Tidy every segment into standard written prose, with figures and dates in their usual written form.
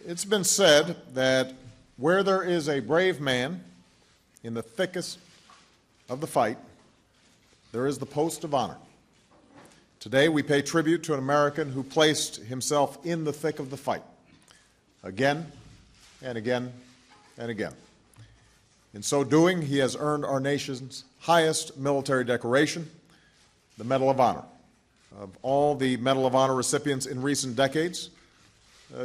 It's been said that where there is a brave man in the thickest of the fight, there is the post of honor. Today we pay tribute to an American who placed himself in the thick of the fight, again and again and again. In so doing, he has earned our nation's highest military decoration, the Medal of Honor. Of all the Medal of Honor recipients in recent decades,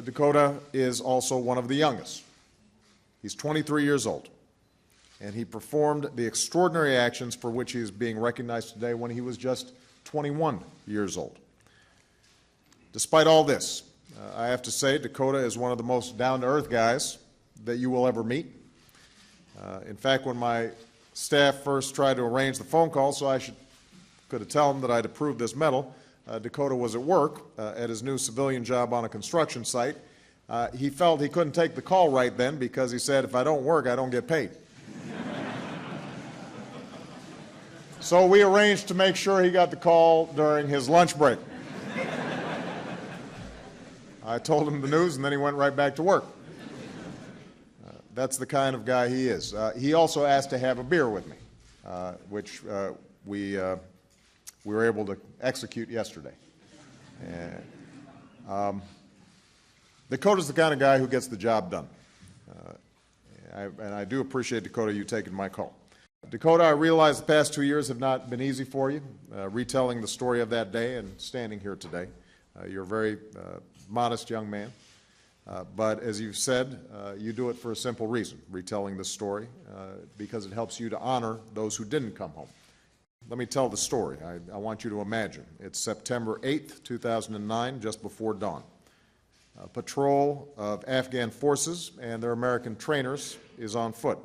Dakota is also one of the youngest. He's 23 years old, and he performed the extraordinary actions for which he is being recognized today when he was just 21 years old. Despite all this, I have to say Dakota is one of the most down-to-earth guys that you will ever meet. In fact, when my staff first tried to arrange the phone call so I could have told him that I'd approved this medal, Dakota was at work at his new civilian job on a construction site. He felt he couldn't take the call right then because he said, if I don't work, I don't get paid. So we arranged to make sure he got the call during his lunch break. I told him the news, and then he went right back to work. That's the kind of guy he is. He also asked to have a beer with me, which we were able to execute yesterday. Dakota's the kind of guy who gets the job done. And I do appreciate, Dakota, you taking my call. Dakota, I realize the past 2 years have not been easy for you, retelling the story of that day and standing here today. You're a very modest young man. But as you've said, you do it for a simple reason, retelling this story, because it helps you to honor those who didn't come home. Let me tell the story. I want you to imagine. It's September 8th, 2009, just before dawn. A patrol of Afghan forces and their American trainers is on foot,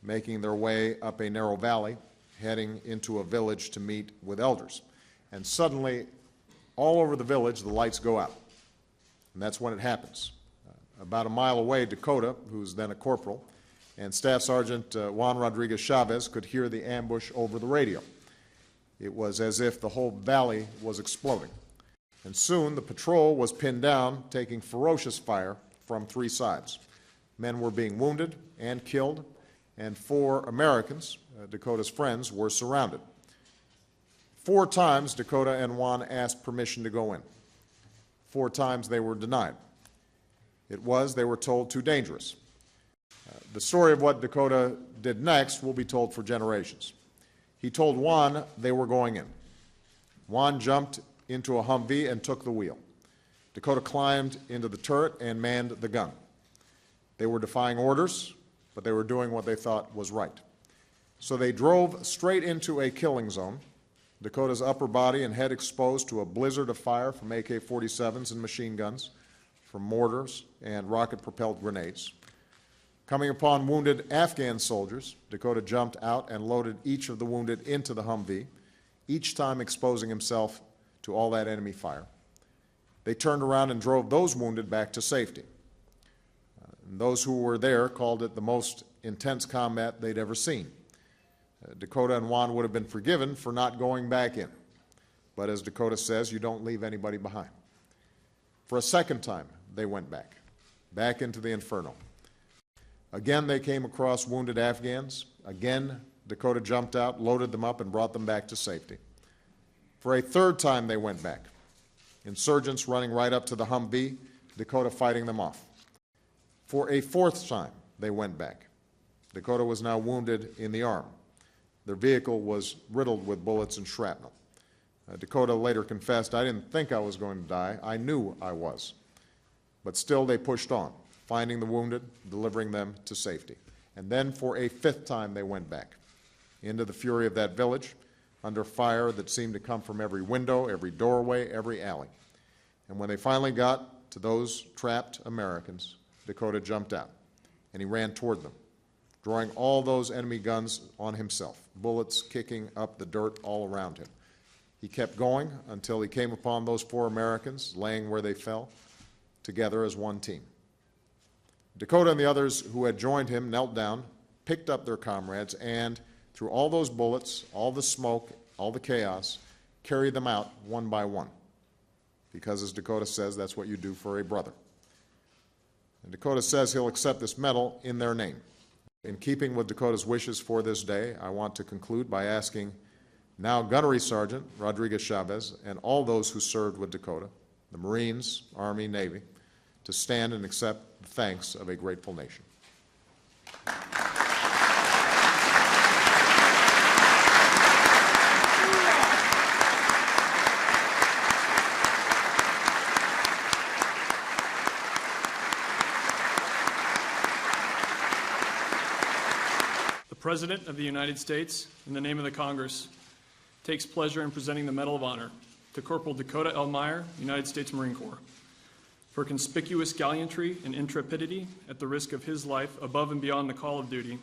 making their way up a narrow valley, heading into a village to meet with elders. And suddenly, all over the village, the lights go out. And that's when it happens. About a mile away, Dakota, who's then a corporal, and Staff Sergeant Juan Rodriguez Chavez could hear the ambush over the radio. It was as if the whole valley was exploding. And soon the patrol was pinned down, taking ferocious fire from three sides. Men were being wounded and killed, and 4 Americans, Dakota's friends, were surrounded. 4 times Dakota and Juan asked permission to go in. 4 times they were denied. They were told, too dangerous. The story of what Dakota did next will be told for generations. He told Juan they were going in. Juan jumped into a Humvee and took the wheel. Dakota climbed into the turret and manned the gun. They were defying orders, but they were doing what they thought was right. So they drove straight into a killing zone, Dakota's upper body and head exposed to a blizzard of fire from AK-47s and machine guns, from mortars and rocket-propelled grenades. Coming upon wounded Afghan soldiers, Dakota jumped out and loaded each of the wounded into the Humvee, each time exposing himself to all that enemy fire. They turned around and drove those wounded back to safety. And those who were there called it the most intense combat they'd ever seen. Dakota and Juan would have been forgiven for not going back in. But as Dakota says, you don't leave anybody behind. For a second time, they went back into the inferno. Again, they came across wounded Afghans. Again, Dakota jumped out, loaded them up, and brought them back to safety. For a third time, they went back. Insurgents running right up to the Humvee, Dakota fighting them off. For a fourth time, they went back. Dakota was now wounded in the arm. Their vehicle was riddled with bullets and shrapnel. Dakota later confessed, I didn't think I was going to die. I knew I was. But still they pushed on, finding the wounded, delivering them to safety. And then for a fifth time they went back into the fury of that village, under fire that seemed to come from every window, every doorway, every alley. And when they finally got to those trapped Americans, Dakota jumped out, and he ran toward them, drawing all those enemy guns on himself, bullets kicking up the dirt all around him. He kept going until he came upon those 4 Americans laying where they fell, together as one team. Dakota and the others who had joined him knelt down, picked up their comrades, and through all those bullets, all the smoke, all the chaos, carried them out one by one. Because, as Dakota says, that's what you do for a brother. And Dakota says he'll accept this medal in their name. In keeping with Dakota's wishes for this day, I want to conclude by asking now Gunnery Sergeant Rodriguez Chavez and all those who served with Dakota, the Marines, Army, Navy, to stand and accept the thanks of a grateful nation. The President of the United States, in the name of the Congress, takes pleasure in presenting the Medal of Honor to Corporal Dakota L. Meyer, United States Marine Corps, for conspicuous gallantry and intrepidity at the risk of his life above and beyond the call of duty